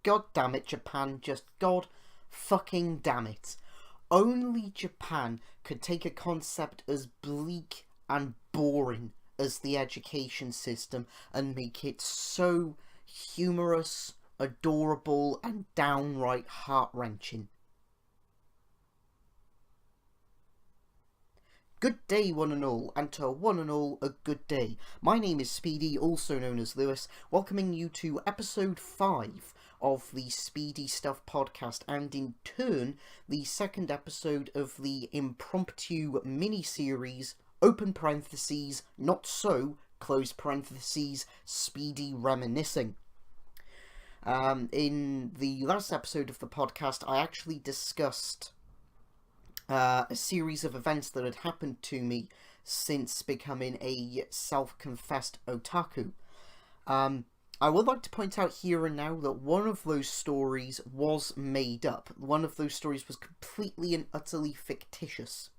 God damn it, Japan, just God fucking damn it. Only Japan could take a concept as bleak and boring as the education system and make it so humorous, adorable, and downright heart-wrenching. Good day, one and all, and to one and all, a good day. My name is Speedy, also known as Lewis, welcoming you to episode 5 of the Speedy Stuff podcast, and in turn, the second episode of the impromptu mini-series, open parentheses, not so, close parentheses, Speedy Reminiscing. In the last episode of the podcast, I actually discussed a series of events that had happened to me since becoming a self-confessed otaku. I would like to point out here and now that one of those stories was made up. One of those stories was completely and utterly fictitious.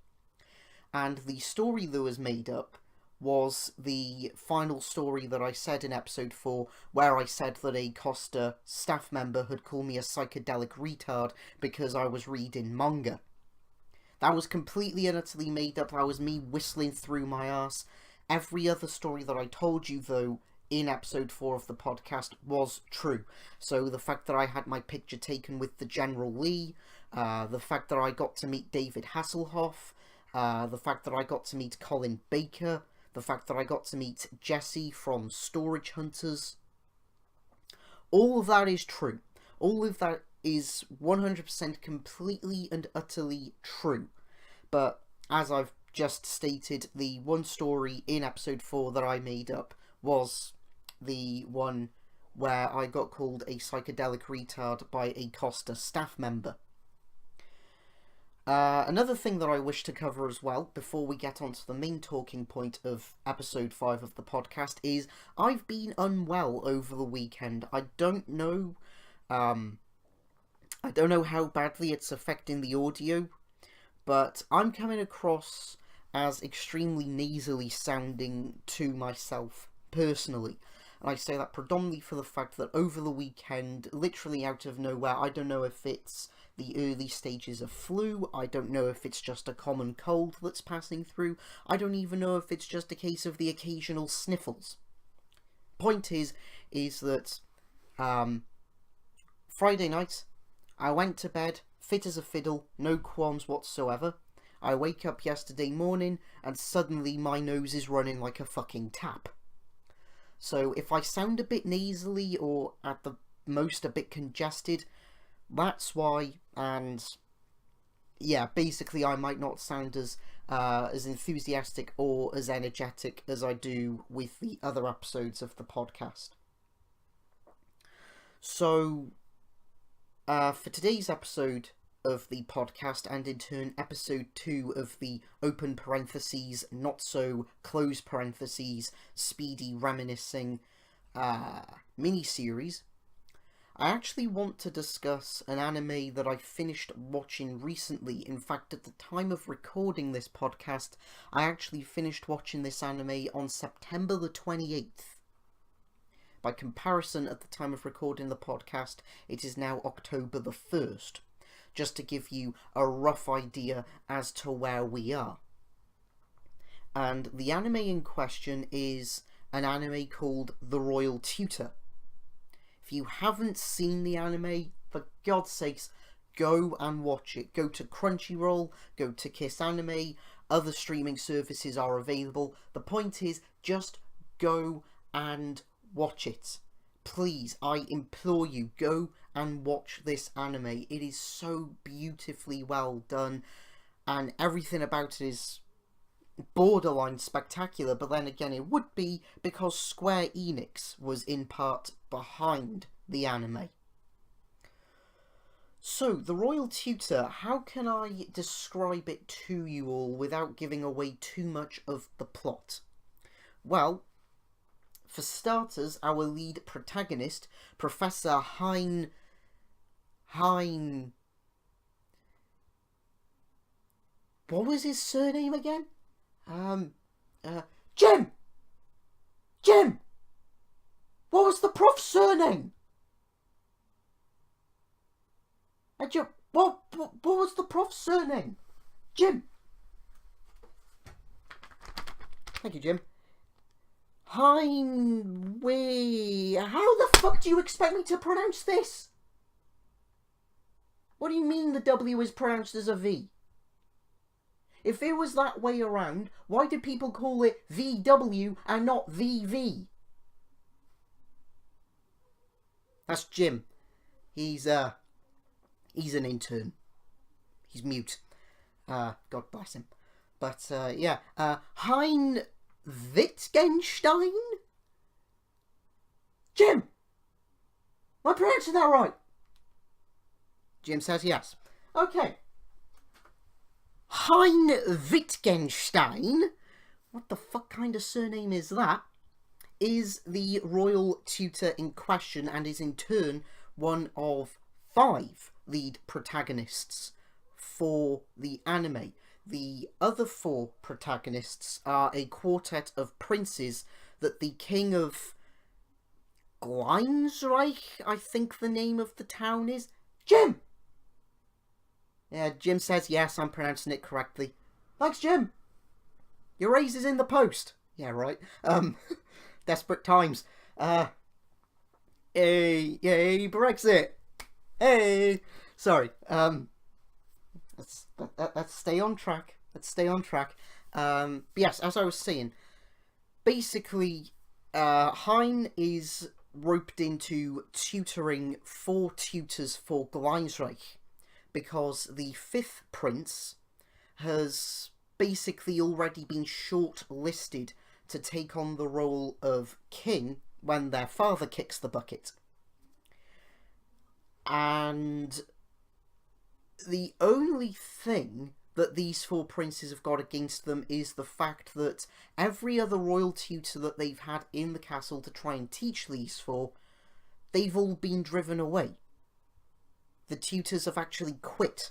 And the story that was made up was the final story that I said in episode 4, where I said that a Costa staff member had called me a psychedelic retard because I was reading manga. That was completely and utterly made up. That was me whistling through my arse. Every other story that I told you, though, in episode 4 of the podcast was true. So the fact that I had my picture taken with the General Lee, the fact that I got to meet David Hasselhoff, the fact that I got to meet Colin Baker, the fact that I got to meet Jesse from Storage Hunters, all of that is true. All of that is 100% completely and utterly true. But as I've just stated, the one story in episode 4 that I made up was the one where I got called a psychedelic retard by a Costa staff member. Another thing that I wish to cover as well, before we get on to the main talking point of episode 5 of the podcast, is I've been unwell over the weekend. I don't know how badly it's affecting the audio, but I'm coming across as extremely nasally sounding to myself, personally. And I say that predominantly for the fact that over the weekend, literally out of nowhere, I don't know if it's the early stages of flu, I don't know if it's just a common cold that's passing through, I don't even know if it's just a case of the occasional sniffles. Point is that Friday night, I went to bed, fit as a fiddle, no qualms whatsoever. I wake up yesterday morning, and suddenly my nose is running like a fucking tap. So if I sound a bit nasally, or at the most a bit congested, that's why. And yeah, basically I might not sound as enthusiastic or as energetic as I do with the other episodes of the podcast. So for today's episode of the podcast, and in turn episode 2 of the open parentheses, not so close parentheses, Speedy Reminiscing mini-series, I actually want to discuss an anime that I finished watching recently. In fact, at the time of recording this podcast, I actually finished watching this anime on September the 28th. By comparison, at the time of recording the podcast, it is now October the 1st. Just to give you a rough idea as to where we are. And the anime in question is an anime called The Royal Tutor. If you haven't seen the anime, for God's sakes, go and watch it. Go to Crunchyroll, go to Kiss Anime, other streaming services are available. The point is, just go and watch it. Please, I implore you, go and watch this anime. It is so beautifully well done, and everything about it is borderline spectacular, but then again it would be because Square Enix was in part behind the anime. So, The Royal Tutor, how can I describe it to you all without giving away too much of the plot? Well, for starters, our lead protagonist, Professor Hein... What was his surname again? Jim! What was the prof's surname? Jim, what was the prof's surname? Jim. Thank you, Jim. Heinway. How the fuck do you expect me to pronounce this? What do you mean the W is pronounced as a V? If it was that way around, why did people call it VW and not VV? That's Jim. He's an intern. He's mute. God bless him. But, yeah. Hein Wittgenstein? Jim! Am I pronouncing that right? Jim says yes. Okay. Hein Wittgenstein, what the fuck kind of surname is that, is the royal tutor in question and is in turn one of 5 lead protagonists for the anime. The other 4 protagonists are a quartet of princes that the king of Gleinsreich, I think the name of the town is. Jim! Yeah, Jim says yes, I'm pronouncing it correctly. Thanks, Jim. Your raise is in the post. Yeah, right. Desperate times. Hey, Brexit. Hey. Sorry. Let's stay on track. But yes, as I was saying, basically, Hein is roped into tutoring 4 tutors for Gleinsreich, because the 5th prince has basically already been shortlisted to take on the role of king when their father kicks the bucket. And the only thing that these 4 princes have got against them is the fact that every other royal tutor that they've had in the castle to try and teach these 4, they've all been driven away. The tutors have actually quit.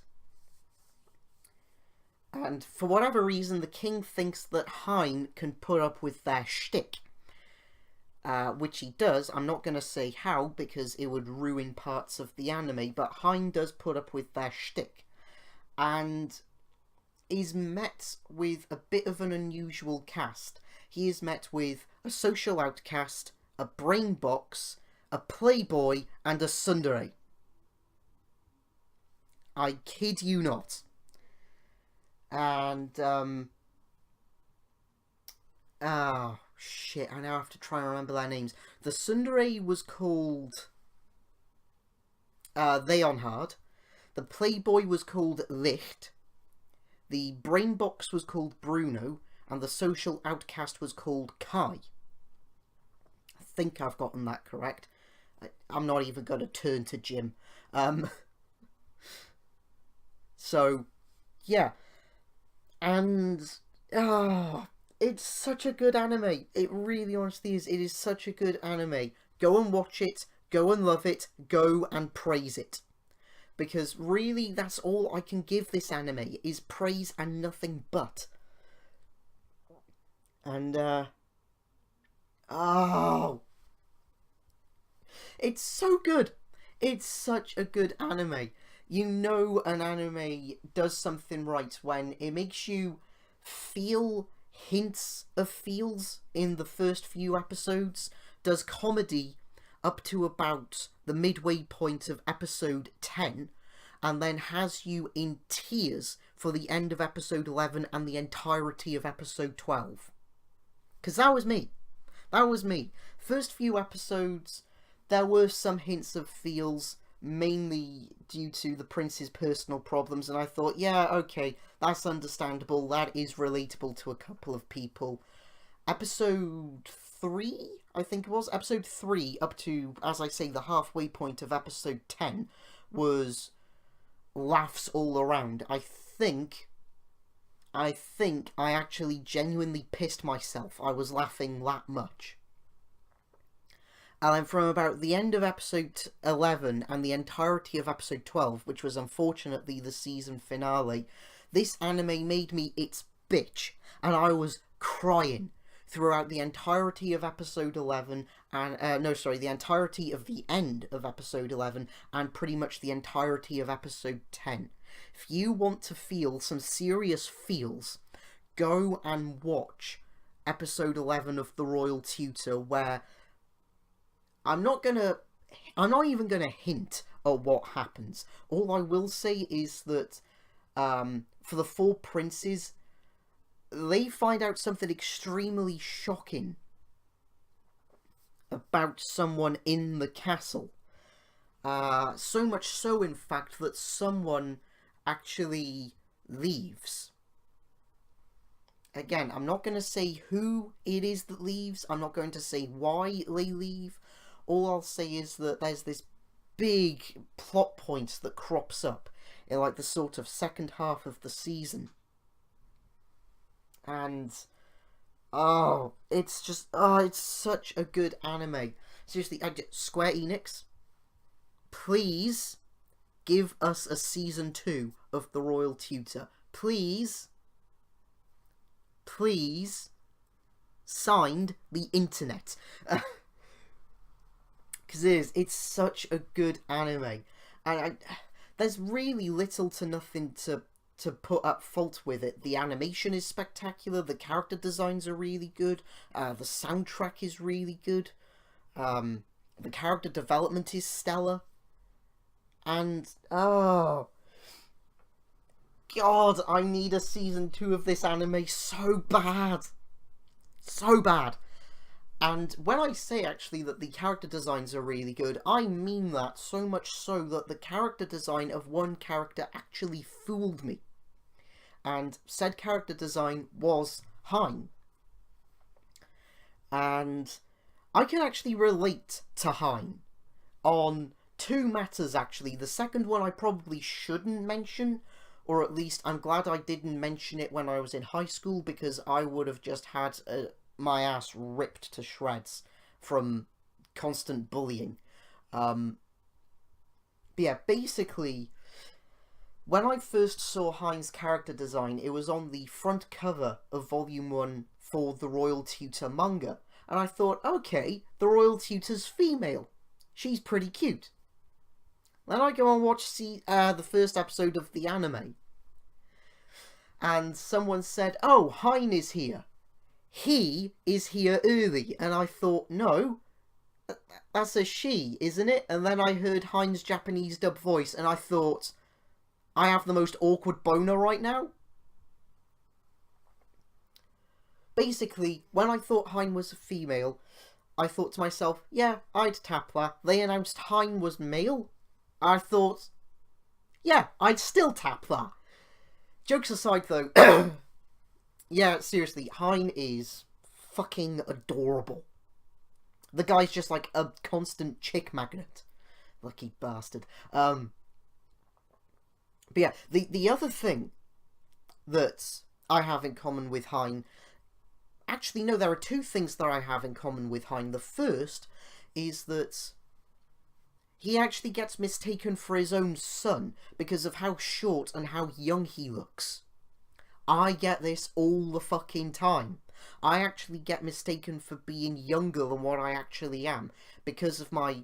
And for whatever reason, the king thinks that Hein can put up with their shtick. Which he does. I'm not going to say how, because it would ruin parts of the anime, but Hein does put up with their shtick. And is met with a bit of an unusual cast. He is met with a social outcast, a brain box, a playboy, and a tsundere. I kid you not. And, oh, shit, I now have to try and remember their names. The tsundere was called, Leonhard. The playboy was called Licht. The brain box was called Bruno. And the social outcast was called Kai. I think I've gotten that correct. I'm not even going to turn to Jim. So, yeah. And, it's such a good anime. It really honestly is. It is such a good anime. Go and watch it. Go and love it. Go and praise it. Because really, that's all I can give this anime, is praise and nothing but. And, it's so good. It's such a good anime. You know an anime does something right when it makes you feel hints of feels in the first few episodes, does comedy up to about the midway point of episode 10, and then has you in tears for the end of episode 11 and the entirety of episode 12. Because that was me. First few episodes, there were some hints of feels, mainly due to the prince's personal problems, and I thought, yeah, okay, that's understandable, that is relatable to a couple of people. Episode 3, I think it was, episode 3 up to, as I say, the halfway point of episode 10 was laughs all around. I think I actually genuinely pissed myself. I was laughing that much. And then from about the end of episode 11 and the entirety of episode 12, which was unfortunately the season finale, this anime made me its bitch. And I was crying throughout the entirety of episode 11, and the entirety of the end of episode 11, and pretty much the entirety of episode 10. If you want to feel some serious feels, go and watch episode 11 of The Royal Tutor, where I'm not even gonna hint at what happens. All I will say is that for the four princes, they find out something extremely shocking about someone in the castle. So much so, in fact, that someone actually leaves. Again, I'm not going to say who it is that leaves. I'm not going to say why they leave. All I'll say is that there's this big plot point that crops up in like the sort of second half of the season. And it's such a good anime. Seriously, Square Enix, please give us a season 2 of The Royal Tutor. Please. Signed, the internet. Because it's such a good anime. And there's really little to nothing to put up fault with it. The animation is spectacular, the character designs are really good, the soundtrack is really good, the character development is stellar, and oh god, I need a season 2 of this anime so bad. So bad. And when I say actually that the character designs are really good, I mean that, so much so that the character design of one character actually fooled me. And said character design was Hein. And I can actually relate to Hein on two matters, actually. The second one I probably shouldn't mention, or at least I'm glad I didn't mention it when I was in high school, because I would have just had my ass ripped to shreds from constant bullying. But yeah, basically, when I first saw Hein's character design, it was on the front cover of Volume 1 for the Royal Tutor manga. And I thought, okay, the Royal Tutor's female. She's pretty cute. Then I go and watch the first episode of the anime. And someone said, oh, Hein is here. He is here early. And I thought, no, that's a she, isn't it? And then I heard Hein's Japanese dub voice, and I thought, I have the most awkward boner right now. Basically, when I thought Hein was a female, I thought to myself, yeah, I'd tap that. They announced Hein was male. I thought, yeah, I'd still tap that. Jokes aside, though, yeah, seriously, Hein is fucking adorable. The guy's just like a constant chick magnet. Lucky bastard. But yeah, the other thing that I have in common with Hein... Actually, no, there are two things that I have in common with Hein. The first is that he actually gets mistaken for his own son because of how short and how young he looks. I get this all the fucking time. I actually get mistaken for being younger than what I actually am because of my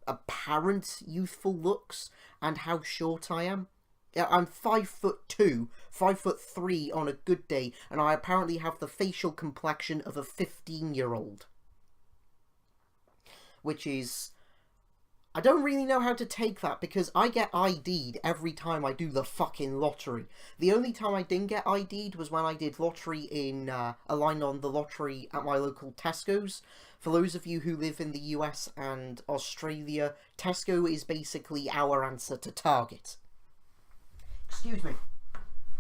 apparent youthful looks and how short I am. I'm 5'2", 5'3" on a good day, and I apparently have the facial complexion of a 15-year-old. Which is... I don't really know how to take that, because I get ID'd every time I do the fucking lottery. The only time I didn't get ID'd was when I did lottery in a line on the lottery at my local Tesco's. For those of you who live in the US and Australia, Tesco is basically our answer to Target. Excuse me.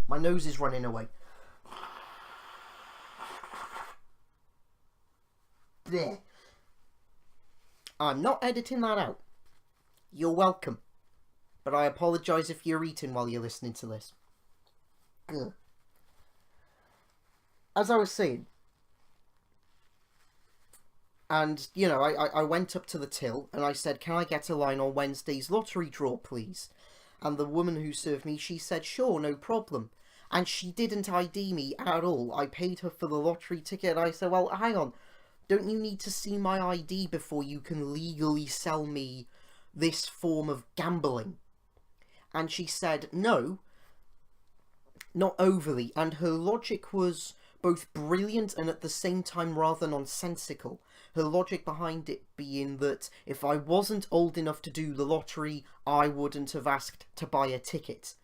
My nose is running away. There. I'm not editing that out. You're welcome. But I apologise if you're eating while you're listening to this. Ugh. As I was saying, and, you know, I went up to the till and I said, can I get a line on Wednesday's lottery draw, please? And the woman who served me, she said, sure, no problem. And she didn't ID me at all. I paid her for the lottery ticket. I said, well, hang on. Don't you need to see my ID before you can legally sell me this form of gambling? And she said, no, not overly. And her logic was both brilliant and at the same time rather nonsensical. Her logic behind it being that if I wasn't old enough to do the lottery, I wouldn't have asked to buy a ticket.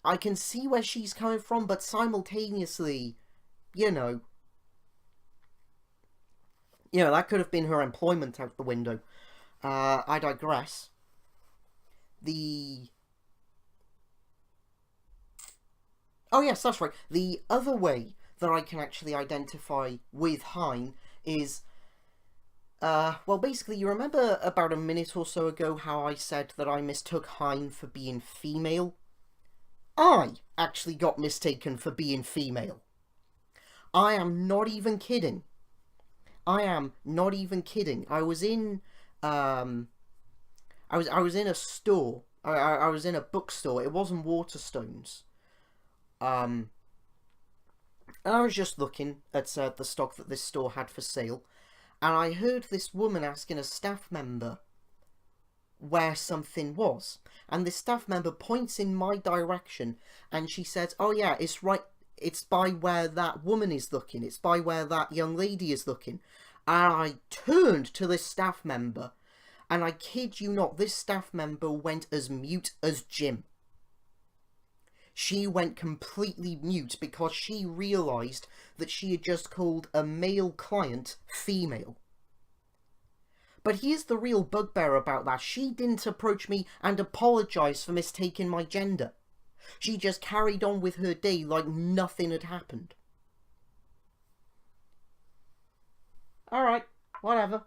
I can see where she's coming from, but simultaneously, you know, that could have been her employment out the window. I digress. Oh yes, that's right. The other way that I can actually identify with Hein is, well, basically, you remember about a minute or so ago how I said that I mistook Hein for being female? I actually got mistaken for being female. I am not even kidding. I am not even kidding. I was in, I was in a store. I was in a bookstore. It wasn't Waterstones. And I was just looking at the stock that this store had for sale, and I heard this woman asking a staff member where something was, and the staff member points in my direction, and she says, oh yeah, it's right, it's by where that woman is looking, it's by where that young lady is looking. And I turned to this staff member, and I kid you not, this staff member went as mute as Jim. She went completely mute because she realised that she had just called a male client female. But here's the real bugbear about that. She didn't approach me and apologise for mistaking my gender. She just carried on with her day like nothing had happened. Alright, whatever.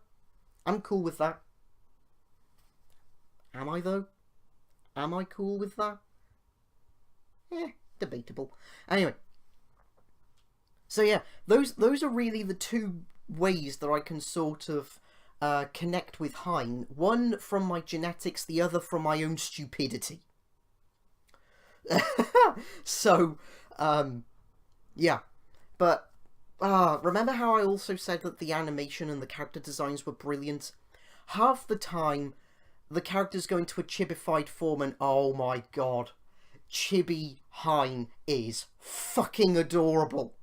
I'm cool with that. Am I though? Am I cool with that? Debatable. Anyway. So yeah, those are really the two ways that I can sort of connect with Hein. One from my genetics, the other from my own stupidity. So, yeah. But, remember how I also said that the animation and the character designs were brilliant? Half the time, the character's going to a chibified form and, oh my god, Chibi Hein is fucking adorable.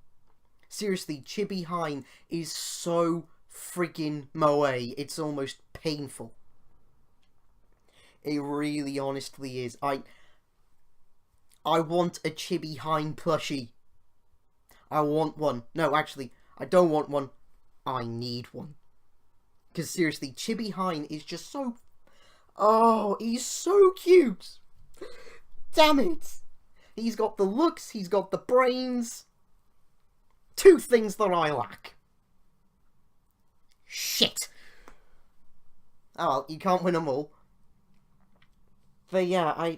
Seriously, Chibi Hein is so friggin' moe, it's almost painful. It really honestly is. I want a Chibi Hein plushie. I want one. No, actually, I don't want one. I need one. Because seriously, Chibi Hein is just so... Oh, he's so cute. Damn it. He's got the looks, he's got the brains. Two things that I lack. Shit. Oh well, you can't win them all. But yeah,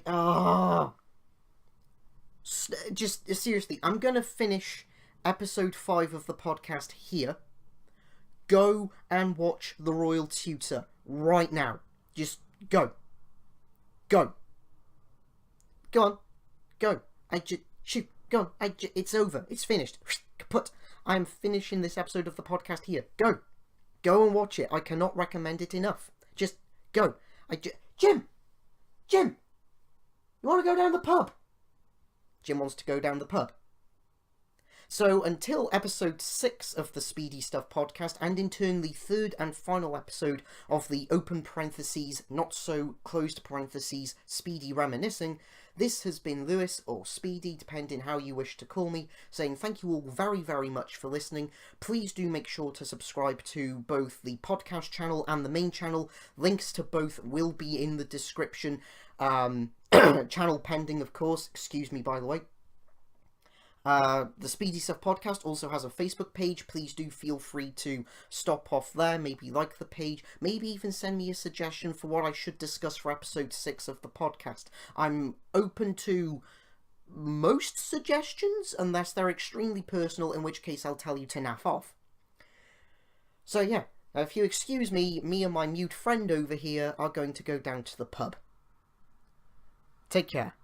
just seriously, I'm gonna finish episode 5 of the podcast here. Go and watch The Royal Tutor right now. Just go. Go. Go on. Go. Shoot. Go on. It's over. It's finished. Kaput. I'm finishing this episode of the podcast here. Go. Go and watch it. I cannot recommend it enough. Just go. Jim! Jim! You want to go down the pub? Jim wants to go down the pub. So until episode 6 of the Speedy Stuff podcast, and in turn the third and final episode of the open parentheses, not so closed parentheses, Speedy Reminiscing, this has been Lewis, or Speedy, depending how you wish to call me, saying thank you all very, very much for listening. Please do make sure to subscribe to both the podcast channel and the main channel. Links to both will be in the description. Channel pending, of course. Excuse me, by the way. The Speedy Stuff podcast also has a Facebook page. Please do feel free to stop off there, maybe like the page, maybe even send me a suggestion for what I should discuss for episode 6 of the podcast. I'm open to most suggestions, unless they're extremely personal, in which case I'll tell you to naff off. So yeah, if you excuse me, me and my mute friend over here are going to go down to the pub. Take care.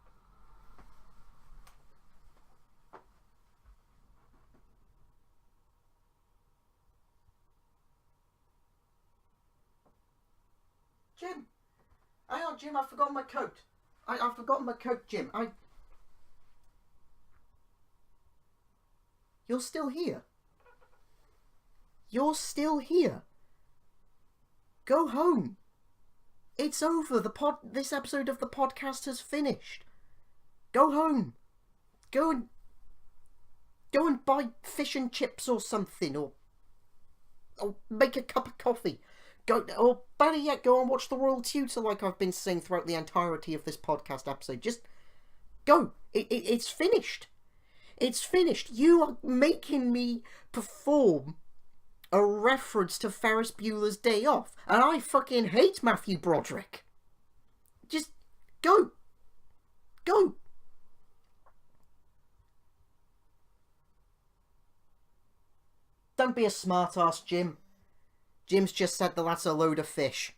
Jim, I've forgotten my coat. I've forgotten my coat, Jim. You're still here. You're still here. Go home. It's over. This episode of the podcast has finished. Go home. Go and buy fish and chips or something, or make a cup of coffee. Or better yet, go and watch The Royal Tutor like I've been saying throughout the entirety of this podcast episode. Just go. It's finished. It's finished. You are making me perform a reference to Ferris Bueller's Day Off, and I fucking hate Matthew Broderick. Just go. Go. Don't be a smart-ass, Jim. Jim's just said that that's a load of fish.